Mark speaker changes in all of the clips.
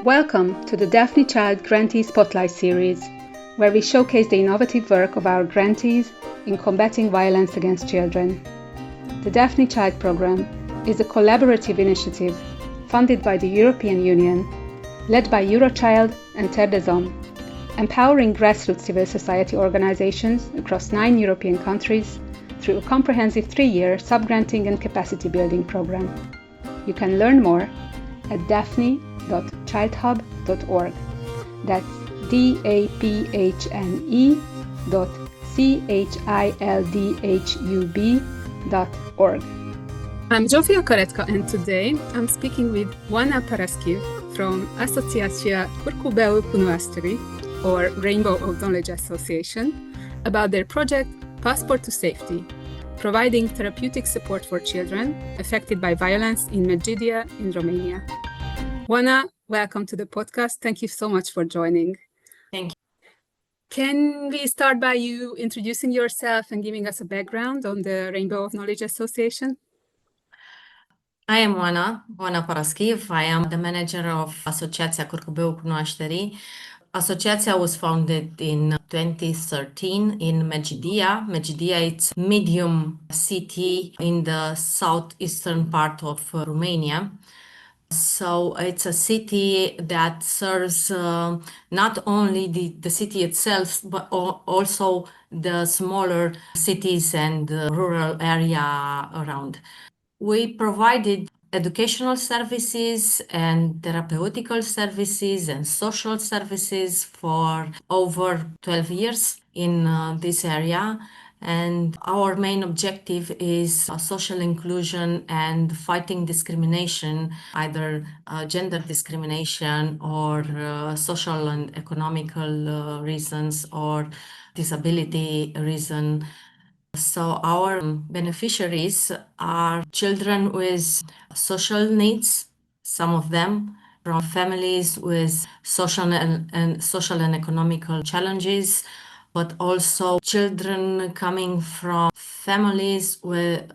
Speaker 1: Welcome to the Daphne-CHILD Grantee Spotlight series, where we showcase the innovative work of our grantees in combating violence against children. The Daphne-CHILD program is a collaborative initiative funded by the European Union, led by Eurochild and Terre des Hommes, empowering grassroots civil society organizations across 9 European countries through a comprehensive 3-year sub-granting and capacity building program. You can learn more at Daphne.childhub.org. That's Daphne.childhub.org.
Speaker 2: I'm Zsófia Karetka, and today I'm speaking with Oana from Asociația Corporal or Rainbow of Knowledge Association about their project Passport to Safety, providing therapeutic support for children affected by violence in Medgidia in Romania. Oana, welcome to the podcast. Thank you so much for joining.
Speaker 3: Thank you.
Speaker 2: Can we start by you introducing yourself and giving us a background on the Rainbow of Knowledge Association?
Speaker 3: I am Oana Paraschiv. I am the manager of Asociația Corporal Cunoașterii. Asociația was founded in 2013 in Medgidia. Medgidia is medium city in the southeastern part of Romania. So it's a city that serves not only the city itself, but also the smaller cities and the rural area around. We provided educational services and therapeutical services and social services for over 12 years in this area. And our main objective is social inclusion and fighting discrimination, either gender discrimination or social and economical reasons or disability reason. So our beneficiaries are children with social needs, some of them from families with social and economical challenges, but also children coming from families where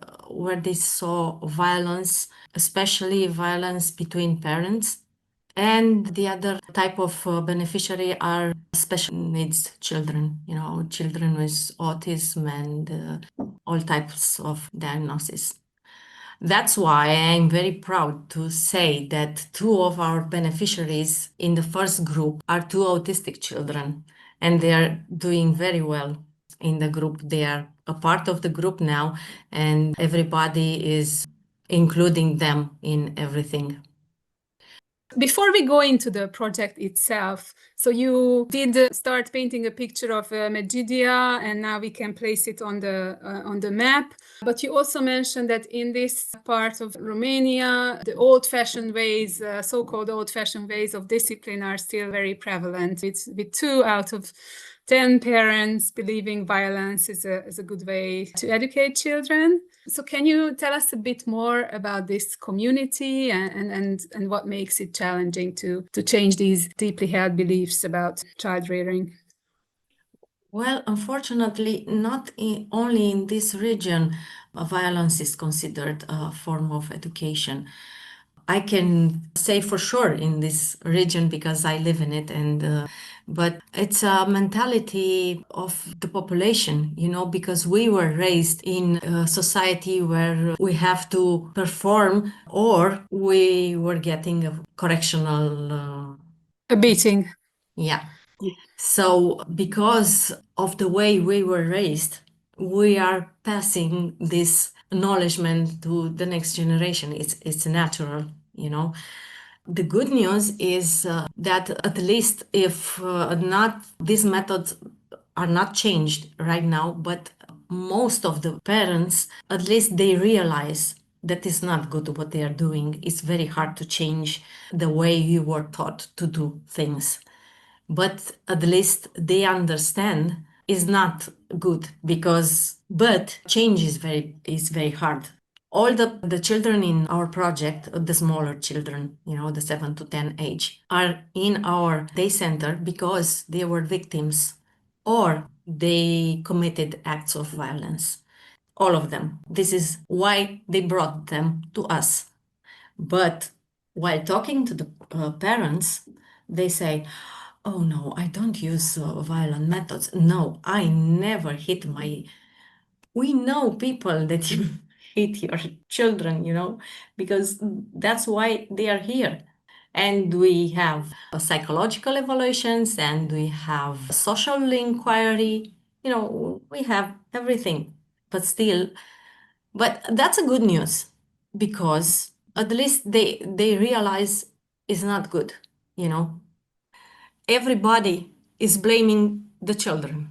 Speaker 3: they saw violence, especially violence between parents. And the other type of beneficiary are special needs children, children with autism and all types of diagnosis. That's why I'm very proud to say that 2 of our beneficiaries in the first group are 2 autistic children, and they are doing very well in the group. They are a part of the group now, and everybody is including them in everything.
Speaker 2: Before we go into the project itself, so you did start painting a picture of Medgidia, and now we can place it on the map. But you also mentioned that in this part of Romania, the old-fashioned ways, so-called old-fashioned ways of discipline are still very prevalent. It's with 2 out of 10 parents believing violence is a good way to educate children. So can you tell us a bit more about this community and what makes it challenging to change these deeply held beliefs about child rearing?
Speaker 3: Well, unfortunately, not only in this region, violence is considered a form of education. I can say for sure in this region because I live in it, but it's a mentality of the population, because we were raised in a society where we have to perform or we were getting a correctional...
Speaker 2: a beating.
Speaker 3: Yeah. So because of the way we were raised, we are passing this acknowledgement to the next generation. It's natural, The good news is that at least if not these methods are not changed right now, but most of the parents, at least they realize that it's not good what they are doing. It's very hard to change the way you were taught to do things. But at least they understand is not good but change is very hard. All the children in our project, the smaller children, the 7 to 10 age, are in our day center because they were victims or they committed acts of violence. All of them. This is why they brought them to us. But while talking to the parents, they say, oh no, I don't use violent methods. No, I never hit my. We know people that you hit your children, because that's why they are here. And we have psychological evaluations and we have social inquiry, we have everything. But still, but that's a good news because at least they realize it's not good, you know. Everybody is blaming the children.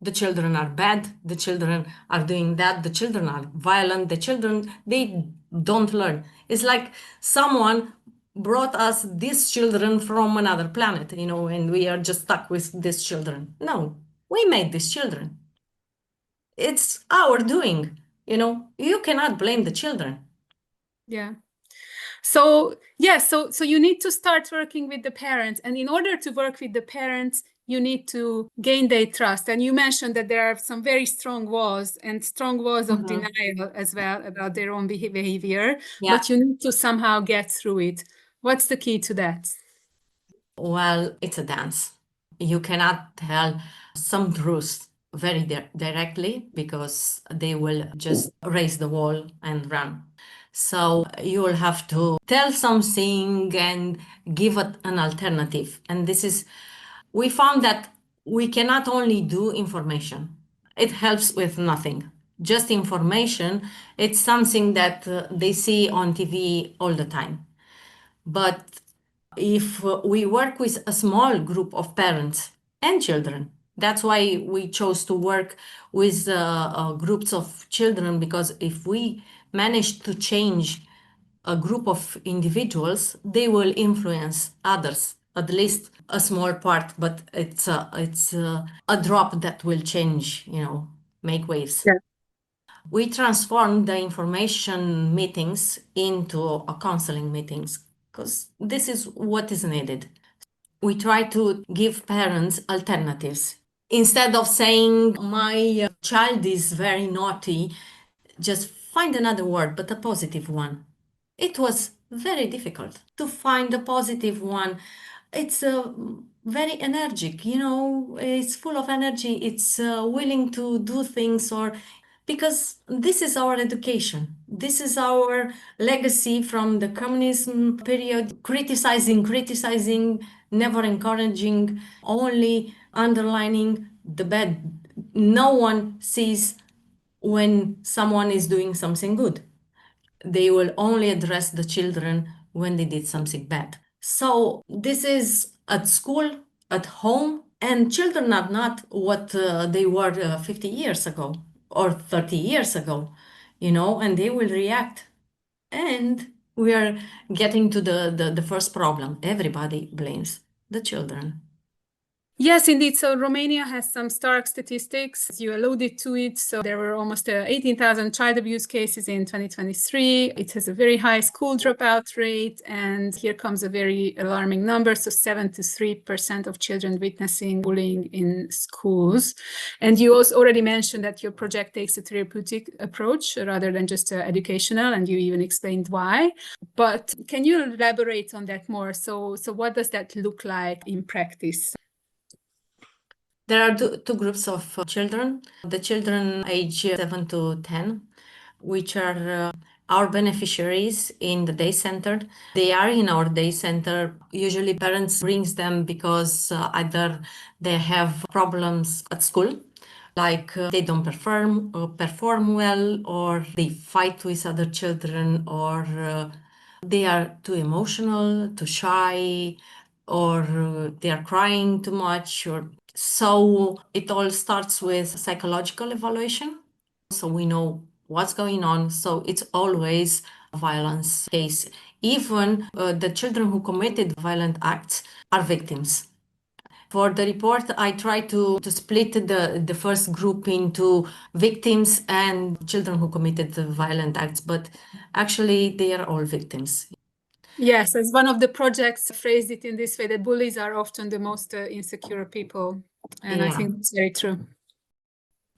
Speaker 3: The children are bad, the children are doing that, the children are violent, the children, they don't learn. It's like someone brought us these children from another planet, and we are just stuck with these children. No, we made these children. It's our doing, you cannot blame the children.
Speaker 2: Yeah. So so you need to start working with the parents, and in order to work with the parents, you need to gain their trust. And you mentioned that there are some very strong walls of denial as well about their own behavior, but you need to somehow get through it. What's the key to that?
Speaker 3: Well, it's a dance. You cannot tell some truths very directly because they will just raise the wall and run. So you will have to tell something and give it an alternative. And we found that we cannot only do information. It helps with nothing. Just information, it's something that they see on TV all the time. But if we work with a small group of parents and children, that's why we chose to work with groups of children, because if we manage to change a group of individuals, they will influence others, at least a small part, but it's a drop that will change, make waves.
Speaker 2: Yeah.
Speaker 3: We transform the information meetings into a counseling meetings because this is what is needed. We try to give parents alternatives. Instead of saying, my child is very naughty, just find another word, but a positive one. It was very difficult to find a positive one. It's very energetic, it's full of energy, it's willing to do things, or because this is our education. This is our legacy from the communism period, criticizing, never encouraging, only underlining the bad. No one sees when someone is doing something good. They will only address the children when they did something bad. So this is at school, at home, and children are not what they were 50 years ago or 30 years ago, and they will react. And we are getting to the first problem. Everybody blames the children.
Speaker 2: Yes, indeed. So Romania has some stark statistics. You alluded to it. So there were almost 18,000 child abuse cases in 2023. It has a very high school dropout rate. And here comes a very alarming number. So 73% of children witnessing bullying in schools. And you also already mentioned that your project takes a therapeutic approach rather than just educational. And you even explained why. But can you elaborate on that more? So what does that look like in practice?
Speaker 3: There are two groups of children, the children age 7 to 10, which are our beneficiaries in the day center. They are in our day center. Usually parents brings them because either they have problems at school, like they don't perform well, or they fight with other children, or they are too emotional, too shy, or they are crying too much, or so it all starts with psychological evaluation. So we know what's going on. So it's always a violence case. Even the children who committed violent acts are victims. For the report, I try to split the first group into victims and children who committed the violent acts, but actually they are all victims.
Speaker 2: Yes, as one of the projects phrased it in this way, that bullies are often the most insecure people. And I think it's very true.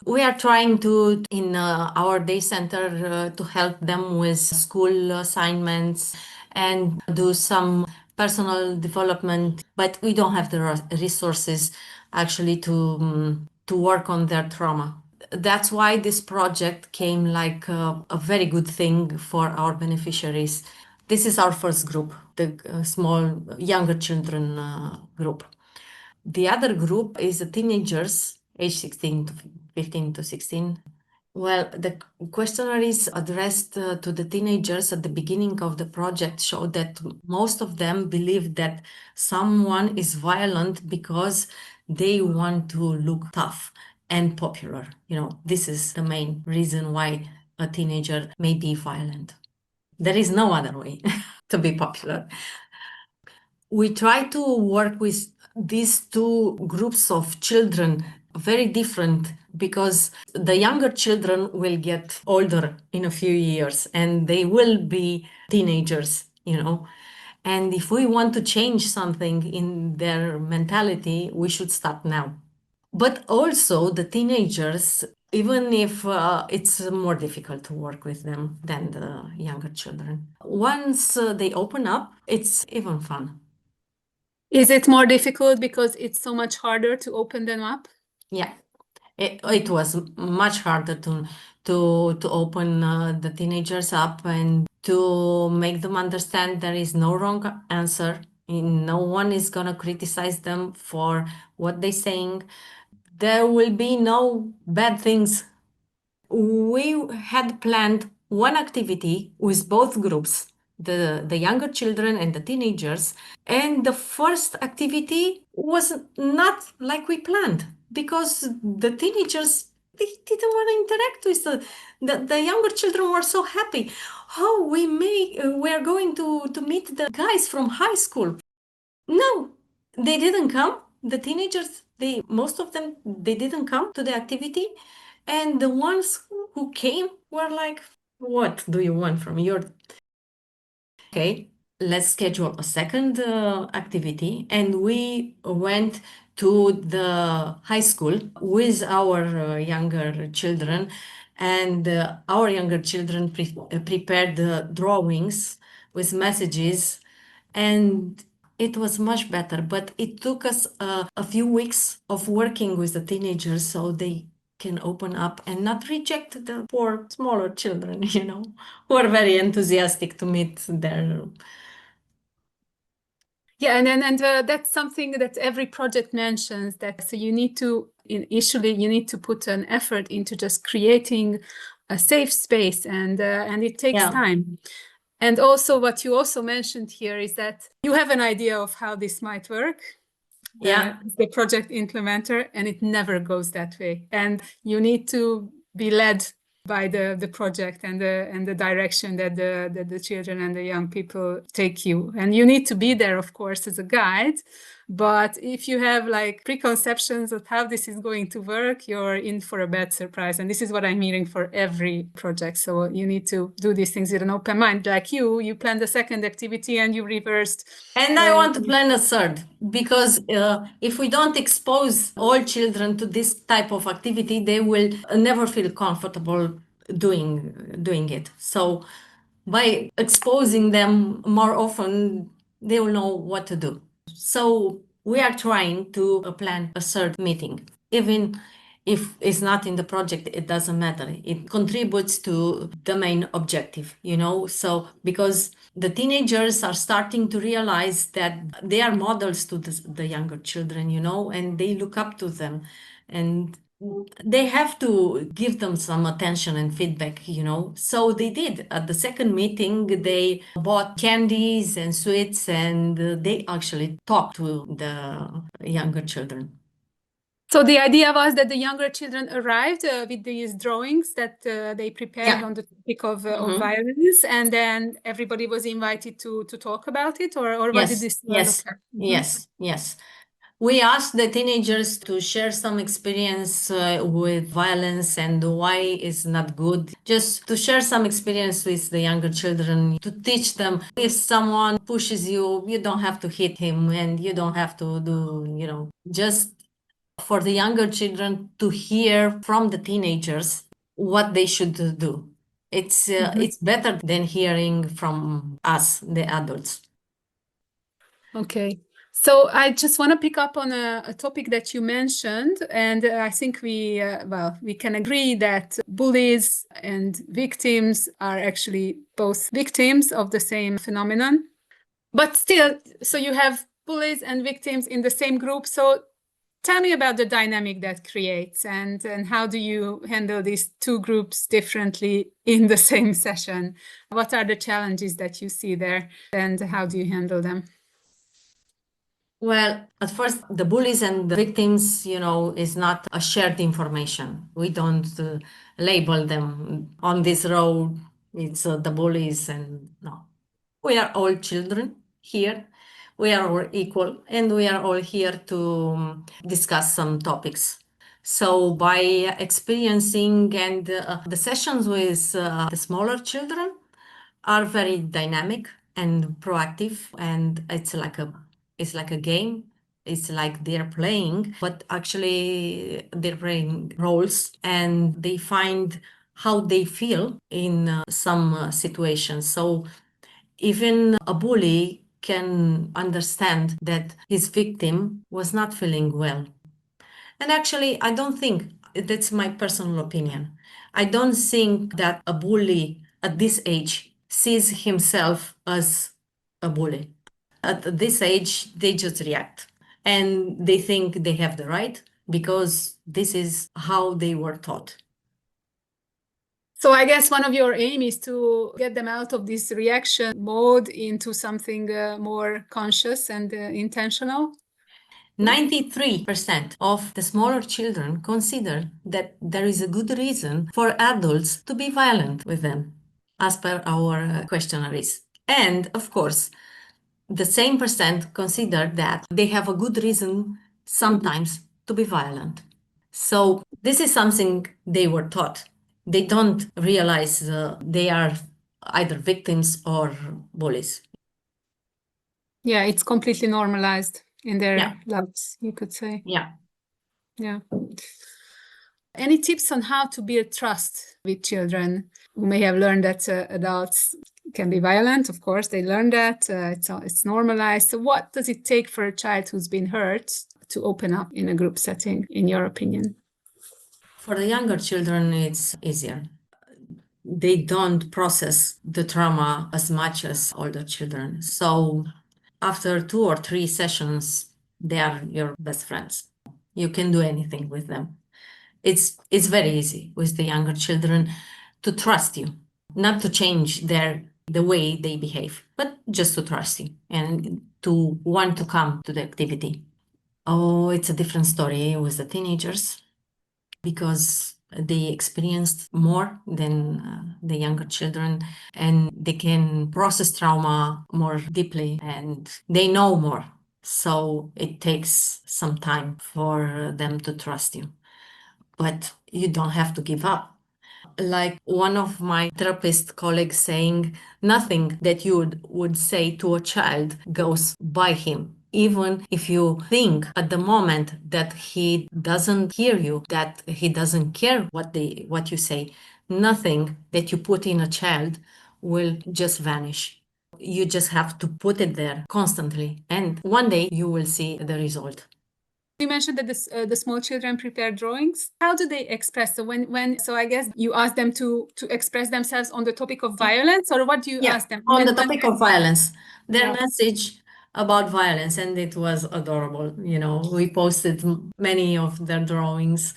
Speaker 3: We are trying to, in our day center, to help them with school assignments and do some personal development, but we don't have the resources actually to work on their trauma. That's why this project came like a very good thing for our beneficiaries. This is our first group, the small younger children group. The other group is the teenagers, age 16 to 15 to 16. Well, the questionnaires addressed to the teenagers at the beginning of the project showed that most of them believe that someone is violent because they want to look tough and popular. This is the main reason why a teenager may be violent. There is no other way to be popular. We try to work with these two groups of children, very different, because the younger children will get older in a few years and they will be teenagers. And if we want to change something in their mentality, we should start now. But also the teenagers, even if it's more difficult to work with them than the younger children, once they open up, it's even fun.
Speaker 2: Is it more difficult because it's so much harder to open them up?
Speaker 3: Yeah, it was much harder to open the teenagers up and to make them understand there is no wrong answer. No one is gonna criticize them for what they're saying. There will be no bad things. We had planned one activity with both groups, the younger children and the teenagers. And the first activity was not like we planned because the teenagers, they didn't want to interact with the younger children were so happy. Oh, we're going to meet the guys from high school. No, they didn't come. The teenagers, most of them, they didn't come to the activity. And the ones who came were like, what do you want from your... Okay, let's schedule a second activity. And we went to the high school with our younger children. And our younger children prepared the drawings with messages. And it was much better, but it took us a few weeks of working with the teenagers so they can open up and not reject the poor smaller children, who are very enthusiastic to meet their...
Speaker 2: Yeah, and that's something that every project mentions, that so you need to, initially, you need to put an effort into just creating a safe space, and it takes time. And also what you also mentioned here is that you have an idea of how this might work. The project implementer, and it never goes that way. And you need to be led by the project and the direction that the children and the young people take you. And you need to be there, of course, as a guide. But if you have like preconceptions of how this is going to work, you're in for a bad surprise. And this is what I'm hearing for every project. So you need to do these things with an open mind. Like you planned the second activity and you reversed.
Speaker 3: And I want to plan a third, because if we don't expose all children to this type of activity, they will never feel comfortable doing it. So by exposing them more often, they will know what to do. So we are trying to plan a third meeting. Even if it's not in the project, it doesn't matter. It contributes to the main objective, So because the teenagers are starting to realize that they are models to the younger children, and they look up to them. And they have to give them some attention and feedback, So they did. At the second meeting, they bought candies and sweets, and they actually talked to the younger children.
Speaker 2: So the idea was that the younger children arrived with these drawings that they prepared on the topic of violence, and then everybody was invited to talk about it, or what did this look like?
Speaker 3: Yes. We asked the teenagers to share some experience with violence and why it's not good. Just to share some experience with the younger children, to teach them if someone pushes you, you don't have to hit him and you don't have to do, just for the younger children to hear from the teenagers what they should do. It's better than hearing from us, the adults.
Speaker 2: Okay. So I just want to pick up on a topic that you mentioned, and I think we can agree that bullies and victims are actually both victims of the same phenomenon. But still, so you have bullies and victims in the same group. So tell me about the dynamic that creates, and how do you handle these two groups differently in the same session? What are the challenges that you see there, and how do you handle them?
Speaker 3: Well, at first, the bullies and the victims, is not a shared information. We don't label them on this road. It's the bullies, and no. We are all children here. We are all equal, and we are all here to discuss some topics. So, by experiencing and the sessions with the smaller children are very dynamic and proactive, and it's like a game. It's like they're playing, but actually they're playing roles, and they find how they feel in some situations. So even a bully can understand that his victim was not feeling well. And actually, I don't think, that's my personal opinion. I don't think that a bully at this age sees himself as a bully. At this age, they just react and they think they have the right because this is how they were taught.
Speaker 2: So I guess one of your aim is to get them out of this reaction mode into something more conscious and intentional.
Speaker 3: 93% of the smaller children consider that there is a good reason for adults to be violent with them, as per our questionnaires. And of course, the same percent consider that they have a good reason sometimes to be violent. So this is something they were taught. They don't realize they are either victims or bullies.
Speaker 2: Yeah, it's completely normalized in their
Speaker 3: Yeah.
Speaker 2: lives, you could say.
Speaker 3: Yeah.
Speaker 2: Yeah. Any tips on how to build trust with children who may have learned that adults can be violent? Of course, they learn that. It's normalized. So what does it take for a child who's been hurt to open up in a group setting, in your opinion?
Speaker 3: For the younger children, it's easier. They don't process the trauma as much as older children. So after 2 or 3 sessions, they are your best friends. You can do anything with them. It's very easy with the younger children to trust you, not to change the way they behave, but just to trust you and to want to come to the activity. Oh, it's a different story with the teenagers because they experienced more than the younger children, and they can process trauma more deeply and they know more. So it takes some time for them to trust you. But you don't have to give up. Like one of my therapist colleagues saying, nothing that you would say to a child goes by him. Even if you think at the moment that he doesn't hear you, that he doesn't care what you say, nothing that you put in a child will just vanish. You just have to put it there constantly, and one day you will see the result.
Speaker 2: You mentioned that the small children prepare drawings. How do they express? So I guess you ask them to express themselves on the topic of violence, or what do you ask them?
Speaker 3: On the topic of violence, their
Speaker 2: Yeah.
Speaker 3: message about violence, and it was adorable. We posted many of their drawings.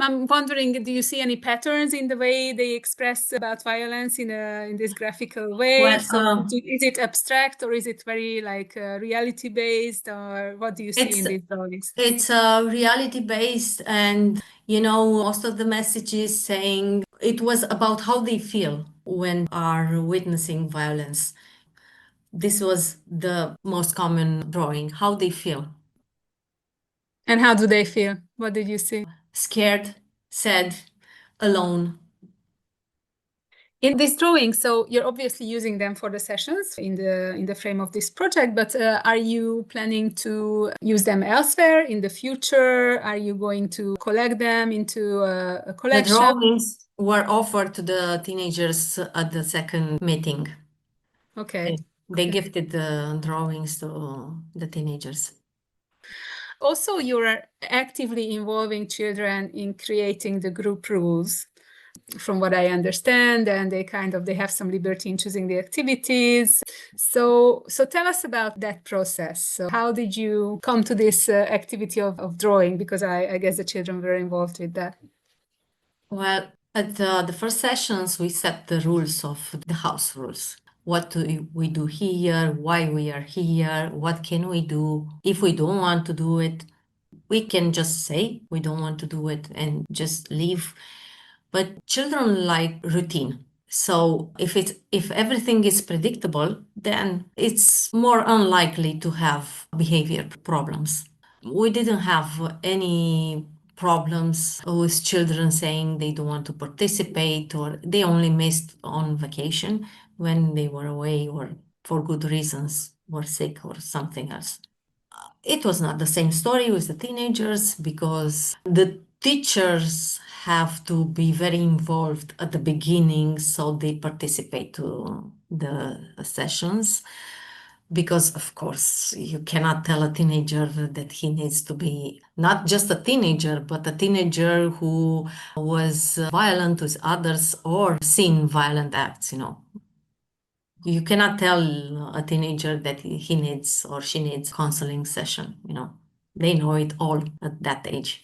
Speaker 2: I'm wondering, do you see any patterns in the way they express about violence in this graphical way?
Speaker 3: Well,
Speaker 2: So is it abstract, or is it very like reality based, or what do you see in these drawings?
Speaker 3: It's reality based, and most of the messages saying it was about how they feel when are witnessing violence. This was the most common drawing, how they feel.
Speaker 2: And how do they feel? What did you see?
Speaker 3: Scared, sad, alone.
Speaker 2: In this drawing, so you're obviously using them for the sessions in the frame of this project, but are you planning to use them elsewhere in the future? Are you going to collect them into a collection?
Speaker 3: The drawings were offered to the teenagers at the second meeting.
Speaker 2: Okay.
Speaker 3: They gifted the drawings to the teenagers.
Speaker 2: Also, you're actively involving children in creating the group rules, from what I understand, and they have some liberty in choosing the activities. So tell us about that process. So how did you come to this activity of drawing? Because I guess the children were involved with that.
Speaker 3: Well, at the first sessions, we set the rules of the house rules. What do we do here? Why we are here? What can we do? If we don't want to do it, we can just say we don't want to do it and just leave. But children like routine. So if everything is predictable, then it's more unlikely to have behavior problems. We didn't have any problems with children saying they don't want to participate or they only missed on vacation when they were away or for good reasons, were sick or something else. It was not the same story with the teenagers because the teachers have to be very involved at the beginning so they participate to the sessions because of course you cannot tell a teenager that he needs to be not just a teenager but a teenager who was violent with others or seen violent acts. You cannot tell a teenager that he needs or she needs counseling session. They know it all at that age.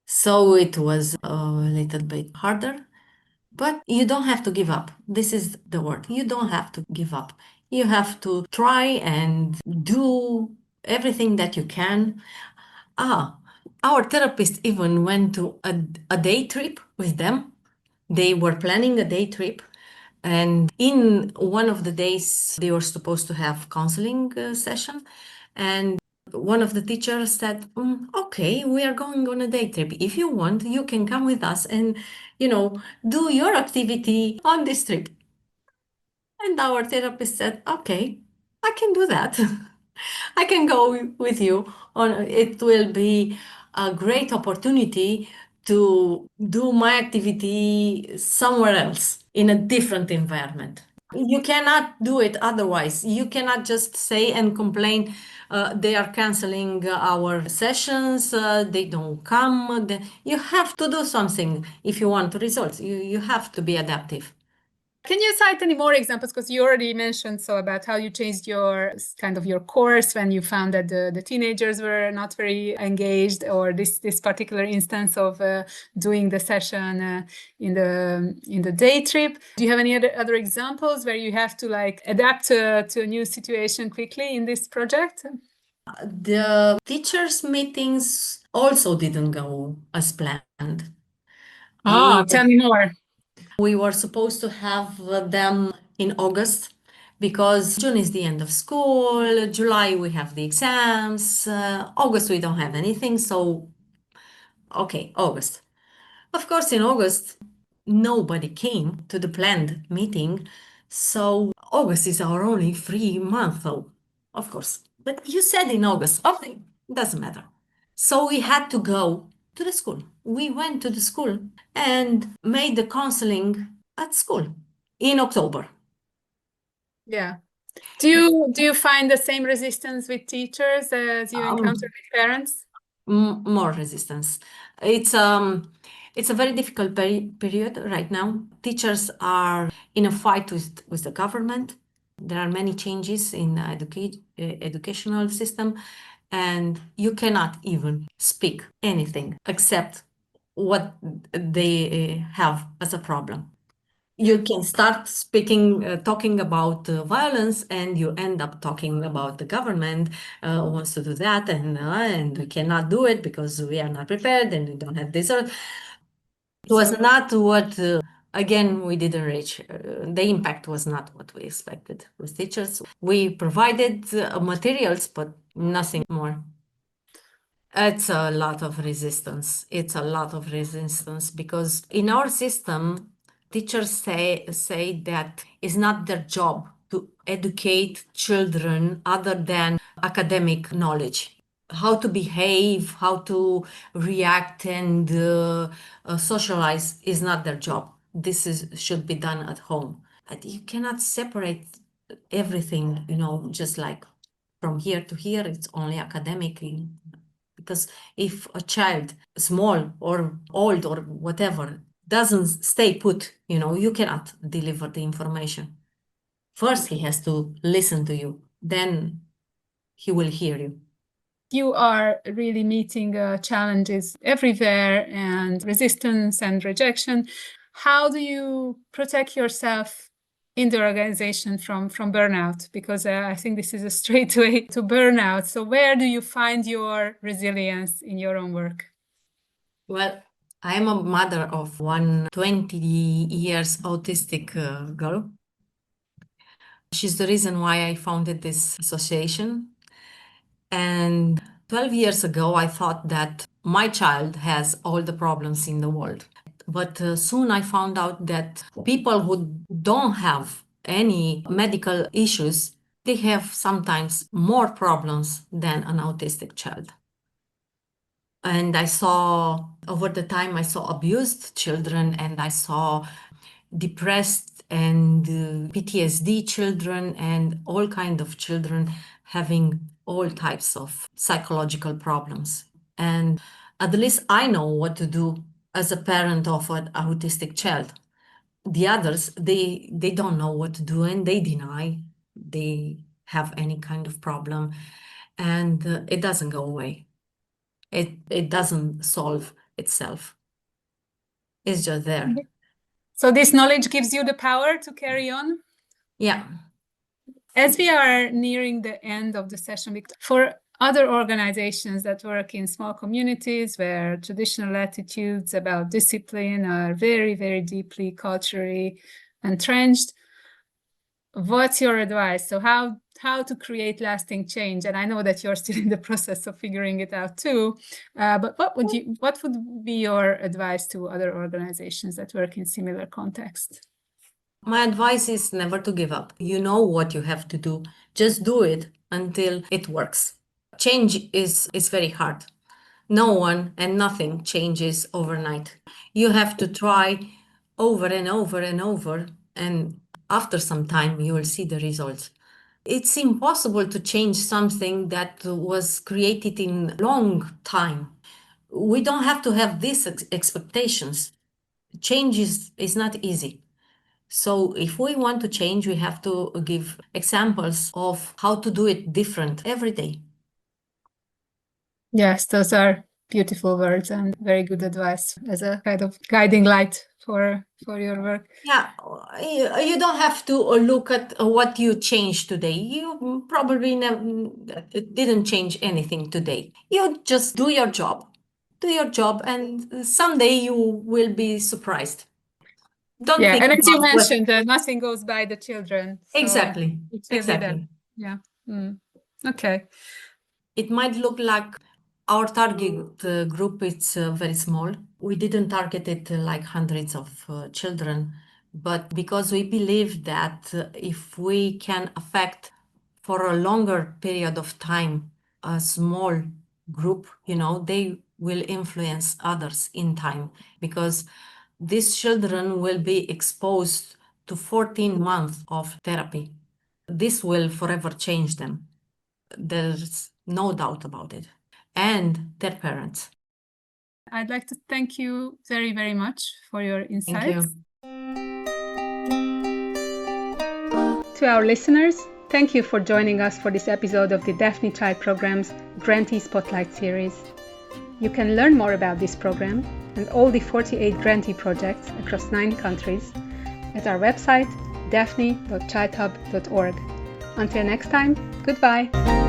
Speaker 3: So it was a little bit harder, but you don't have to give up. This is the word. You don't have to give up. You have to try and do everything that you can. Our therapist even went to a day trip with them. They were planning a day trip. And in one of the days, they were supposed to have counseling session. And one of the teachers said, okay, we are going on a day trip. If you want, you can come with us and, do your activity on this trip. And our therapist said, okay, I can do that. I can go with you. It will be a great opportunity to do my activity somewhere else in a different environment. You cannot do it otherwise. You cannot just say and complain, they are canceling our sessions, they don't come. You have to do something if you want results. You have to be adaptive.
Speaker 2: Can you cite any more examples? Because you already mentioned about how you changed your course when you found that the teenagers were not very engaged, or this particular instance of doing the session in the day trip. Do you have any other examples where you have to adapt to a new situation quickly in this project?
Speaker 3: The teachers' meetings also didn't go as planned.
Speaker 2: Tell me more.
Speaker 3: We were supposed to have them in August because June is the end of school, July we have the exams, August we don't have anything, so okay, August. Of course, in August, nobody came to the planned meeting, so August is our only free month, though, of course. But you said in August, okay, doesn't matter. So we had to go to the school. We went to the school and made the counseling at school in October.
Speaker 2: Yeah. Do you find the same resistance with teachers as you encounter with parents?
Speaker 3: More resistance. It's a very difficult period right now. Teachers are in a fight with the government. There are many changes in the educational system, and you cannot even speak anything except what they have as a problem. You can start speaking, talking about violence, and you end up talking about the government wants to do that, and we cannot do it because we are not prepared and we don't have this. It was not what, again, we didn't reach. The impact was not what we expected with teachers. We provided materials, but nothing more. It's a lot of resistance. It's a lot of resistance because in our system, teachers say that it's not their job to educate children other than academic knowledge. How to behave, how to react and socialize is not their job. Should be done at home. But you cannot separate everything, just like from here to here, it's only academic. Because if a child, small or old or whatever, doesn't stay put, you cannot deliver the information. First, he has to listen to you. Then he will hear you.
Speaker 2: You are really meeting challenges everywhere and resistance and rejection. How do you protect yourself in the organization from burnout? Because I think this is a straight way to burnout. So where do you find your resilience in your own work?
Speaker 3: Well, I am a mother of one 20 years autistic girl. She's the reason why I founded this association. And 12 years ago, I thought that my child has all the problems in the world. But soon I found out that people who don't have any medical issues, they have sometimes more problems than an autistic child. And over the time, I saw abused children, and I saw depressed and PTSD children, and all kinds of children having all types of psychological problems. And at least I know what to do as a parent of an autistic child. The others, they don't know what to do, and they deny they have any kind of problem, and it doesn't go away. It doesn't solve itself. It's just there.
Speaker 2: So this knowledge gives you the power to carry on?
Speaker 3: Yeah.
Speaker 2: As we are nearing the end of the session, for other organizations that work in small communities where traditional attitudes about discipline are very, very deeply culturally entrenched, what's your advice? So how to create lasting change? And I know that you're still in the process of figuring it out too, but what would be your advice to other organizations that work in similar contexts?
Speaker 3: My advice is never to give up. You know what you have to do. Just do it until it works. Change is very hard. No one and nothing changes overnight. You have to try over and over and over, and after some time you will see the results. It's impossible to change something that was created in long time. We don't have to have these expectations. Change is not easy. So if we want to change, we have to give examples of how to do it different every day.
Speaker 2: Yes, those are beautiful words and very good advice as a kind of guiding light for your work.
Speaker 3: Yeah, you don't have to look at what you changed today. You probably didn't change anything today. You just do your job. Do your job, and someday you will be surprised. Don't think
Speaker 2: and as you
Speaker 3: about
Speaker 2: mentioned, nothing goes by the children. So
Speaker 3: exactly.
Speaker 2: it will be there. Yeah. Okay.
Speaker 3: It might look like our target group is very small. We didn't target it like hundreds of children, but because we believe that if we can affect for a longer period of time a small group, they will influence others in time, because these children will be exposed to 14 months of therapy. This will forever change them. There's no doubt about it. And their parents.
Speaker 2: I'd like to thank you very, very much for your insights.
Speaker 3: Thank you.
Speaker 1: To our listeners, thank you for joining us for this episode of the Daphne-CHILD program's Grantee Spotlight series. You can learn more about this program and all the 48 grantee projects across 9 countries at our website daphne.childhub.org. Until next time, goodbye!